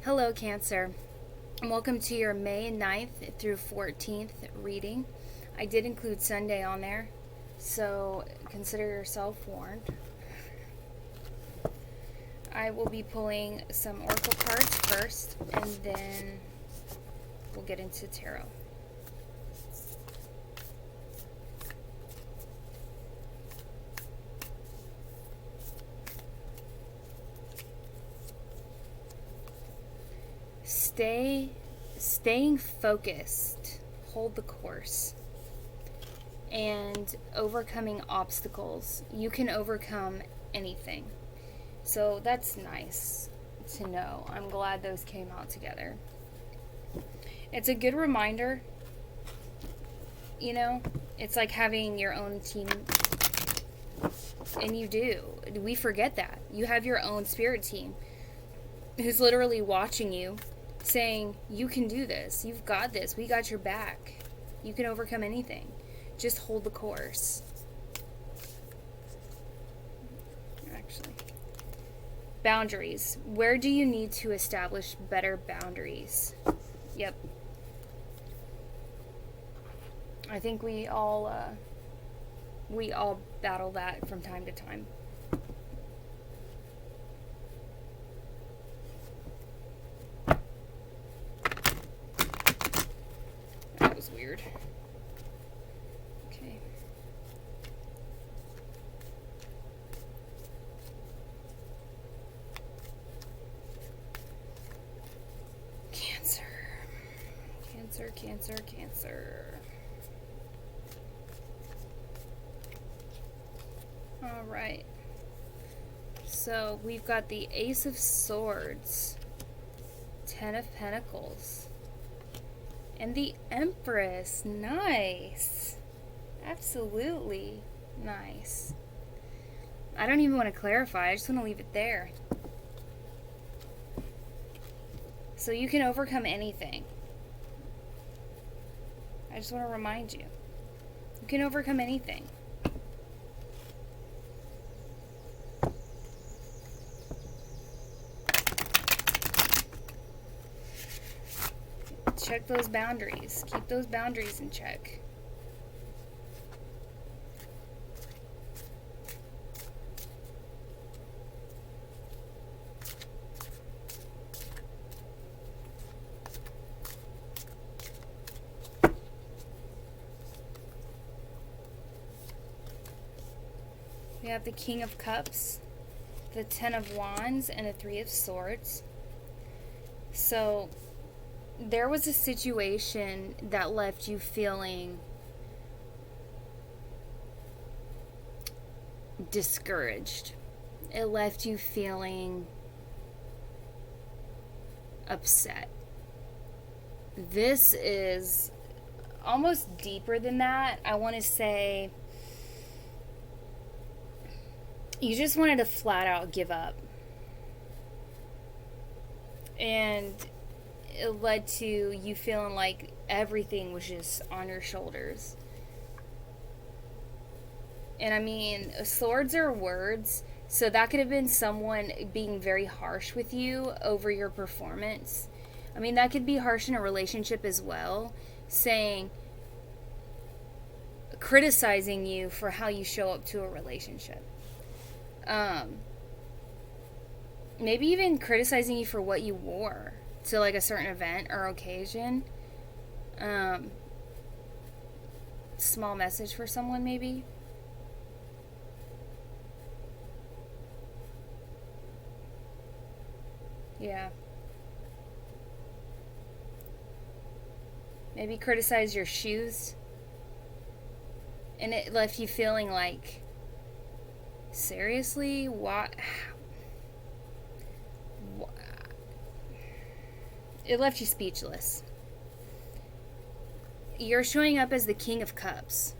Hello, Cancer, and welcome to your May 9th through 14th reading. I did include Sunday on there, so consider yourself warned. I will be pulling some oracle cards first, and then we'll get into tarot. Staying focused, hold the course, and overcoming obstacles. You can overcome anything. So that's nice to know. I'm glad those came out together. It's a good reminder, you know, it's like having your own team, and you do. We forget that. You have your own spirit team who's literally watching you, saying, you can do this, you've got this, we got your back, you can overcome anything, just hold the course. Actually, boundaries. Where do you need to establish better boundaries? Yep. I think we all battle that from time to time. That was weird. Okay. Cancer. Cancer, Cancer, Cancer. All right. So we've got the Ace of Swords, Ten of Pentacles, and the Empress. Nice. Absolutely nice. I don't even want to clarify. I just want to leave it there. So you can overcome anything. I just want to remind you. You can overcome anything. Check those boundaries. Keep those boundaries in check. We have the King of Cups, the Ten of Wands, and the Three of Swords. So there was a situation that left you feeling discouraged. It left you feeling upset. This is almost deeper than that. I want to say you just wanted to flat out give up. And it led to you feeling like everything was just on your shoulders. And I mean, swords are words, so that could have been someone being very harsh with you over your performance. I mean, that could be harsh in a relationship as well, criticizing you for how you show up to a relationship. Maybe even criticizing you for what you wore to like a certain event or occasion. Small message for someone maybe. Yeah. Maybe criticize your shoes. And it left you feeling like, seriously? What? It left you speechless. You're showing up as the King of Cups.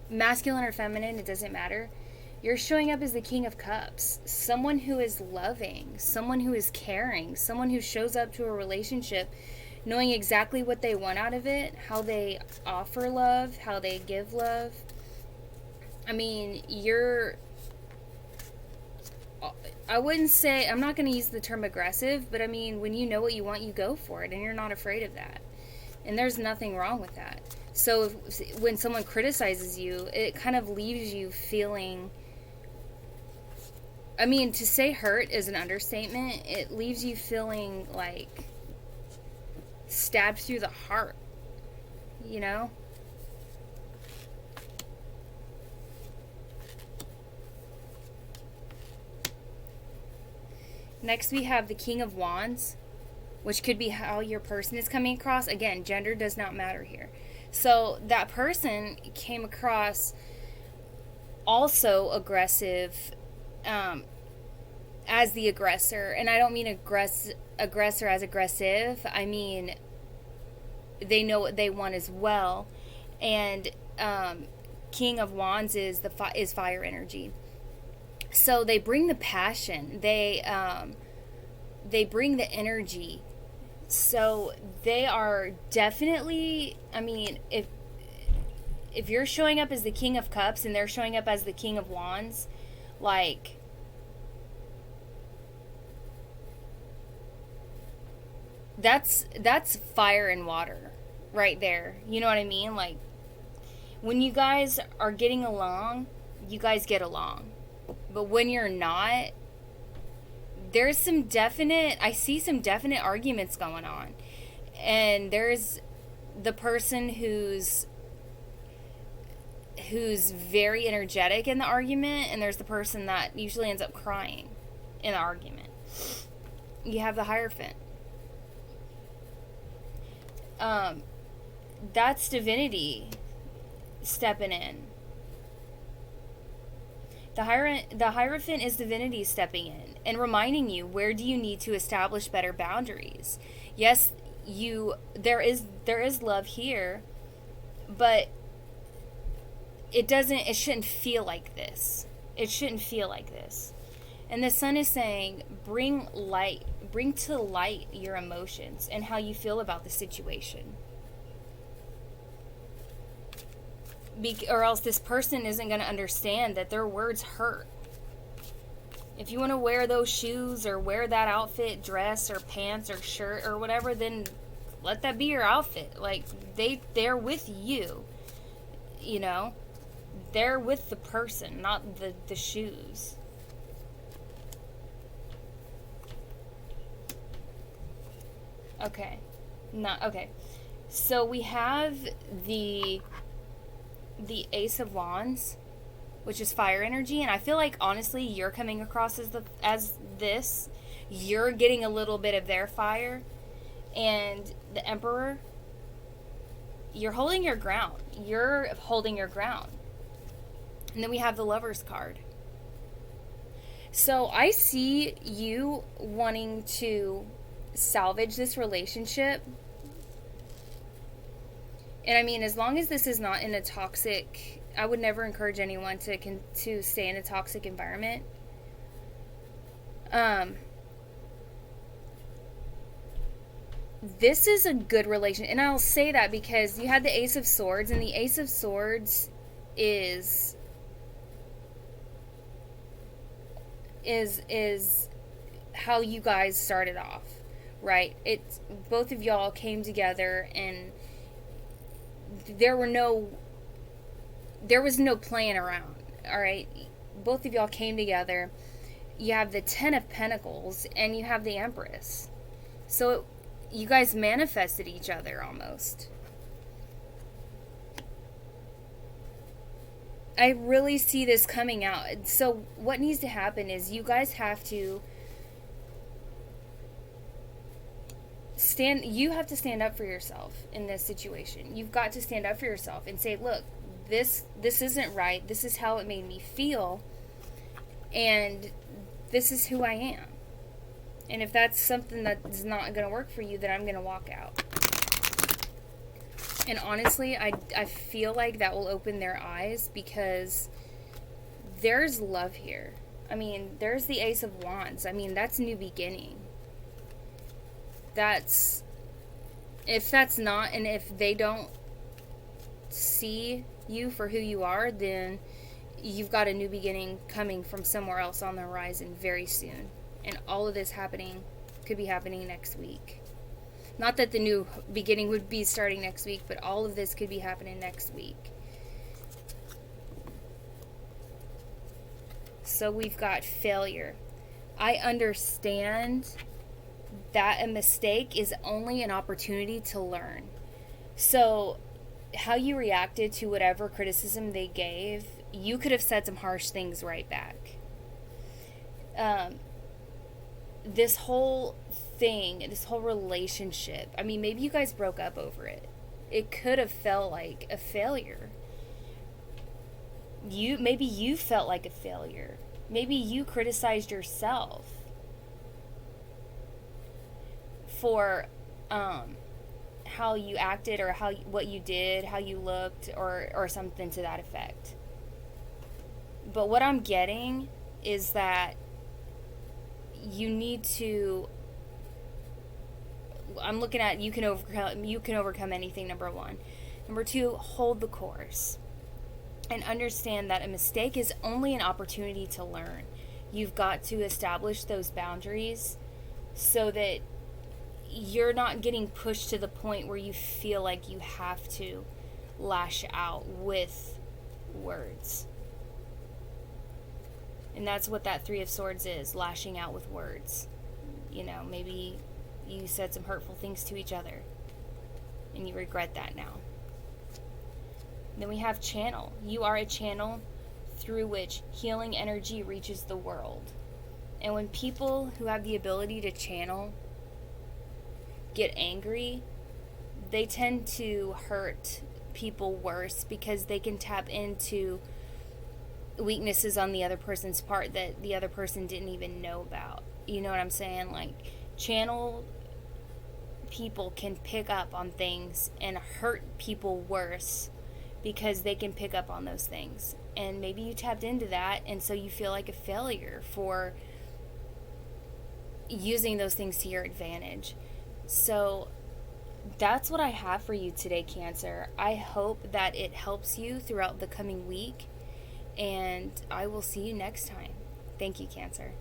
Masculine or feminine, it doesn't matter. You're showing up as the King of Cups. Someone who is loving, someone who is caring, someone who shows up to a relationship knowing exactly what they want out of it, how they offer love, how they give love. I mean, I wouldn't say, I'm not going to use the term aggressive, but I mean, when you know what you want, you go for it, and you're not afraid of that. And there's nothing wrong with that. So when someone criticizes you, it kind of leaves you feeling, I mean, to say hurt is an understatement. It leaves you feeling like stabbed through the heart, you know? Next we have the King of Wands, which could be how your person is coming across. Again, gender does not matter here. So that person came across also aggressive, as the aggressor. And I don't mean aggressor as aggressive. I mean, they know what they want as well. And King of Wands is fire energy. So they bring the passion. They bring the energy. So they are definitely, I mean, if you're showing up as the King of Cups and they're showing up as the King of Wands, like, that's fire and water right there. You know what I mean? Like, when you guys are getting along, you guys get along. But when you're not, there's some definite, I see some definite arguments going on. And there's the person who's very energetic in the argument, and there's the person that usually ends up crying in the argument. You have the Hierophant. That's divinity stepping in. The Hierophant is divinity stepping in and reminding you, where do you need to establish better boundaries? Yes, there is love here, but it shouldn't feel like this. It shouldn't feel like this. And the Sun is saying, bring to light your emotions and how you feel about the situation. Or else this person isn't going to understand that their words hurt. If you want to wear those shoes or wear that outfit, dress or pants or shirt or whatever, then let that be your outfit. Like, they're with you. You know? They're with the person, not the shoes. Okay. Okay. So we have the Ace of Wands, which is fire energy, and I feel like, honestly, you're coming across as this. You're getting a little bit of their fire. And the Emperor, you're holding your ground. You're holding your ground. And then we have the Lover's card. So I see you wanting to salvage this relationship. And I mean, as long as this is not in a toxic, I would never encourage anyone to stay in a toxic environment. This is a good relation, and I'll say that because you had the Ace of Swords, and the Ace of Swords is how you guys started off, right? It's both of y'all came together, and there was no playing around. All right, both of y'all came together. You have the Ten of Pentacles and you have the Empress, so you guys manifested each other almost. I really see this coming out. So what needs to happen is you guys have to stand up for yourself in this situation. You've got to stand up for yourself and say, look, this isn't right. This is how it made me feel. And this is who I am. And if that's something that's not going to work for you, then I'm going to walk out. And honestly, I feel like that will open their eyes, because there's love here. I mean, there's the Ace of Wands. I mean, that's new beginning. If that's not, and if they don't see you for who you are, then you've got a new beginning coming from somewhere else on the horizon very soon. And all of this could be happening next week. Not that the new beginning would be starting next week, but all of this could be happening next week. So we've got failure. I understand that a mistake is only an opportunity to learn. So how you reacted to whatever criticism they gave, you could have said some harsh things right back. This whole thing, this whole relationship, I mean, maybe you guys broke up over it. It could have felt like a failure. Maybe you felt like a failure. Maybe you criticized yourself for how you acted, or what you did, how you looked, or something to that effect. But what I'm getting is that you need to, I'm looking at, you can overcome anything, number one. Number two, hold the course and understand that a mistake is only an opportunity to learn. You've got to establish those boundaries so that you're not getting pushed to the point where you feel like you have to lash out with words. And that's what that Three of Swords is, lashing out with words. You know, maybe you said some hurtful things to each other and you regret that now. Then we have channel. You are a channel through which healing energy reaches the world. And when people who have the ability to channel get angry, they tend to hurt people worse because they can tap into weaknesses on the other person's part that the other person didn't even know about. You know what I'm saying? Like, channel people can pick up on things and hurt people worse because they can pick up on those things. And maybe you tapped into that, and so you feel like a failure for using those things to your advantage. So that's what I have for you today, Cancer. I hope that it helps you throughout the coming week, and I will see you next time. Thank you, Cancer.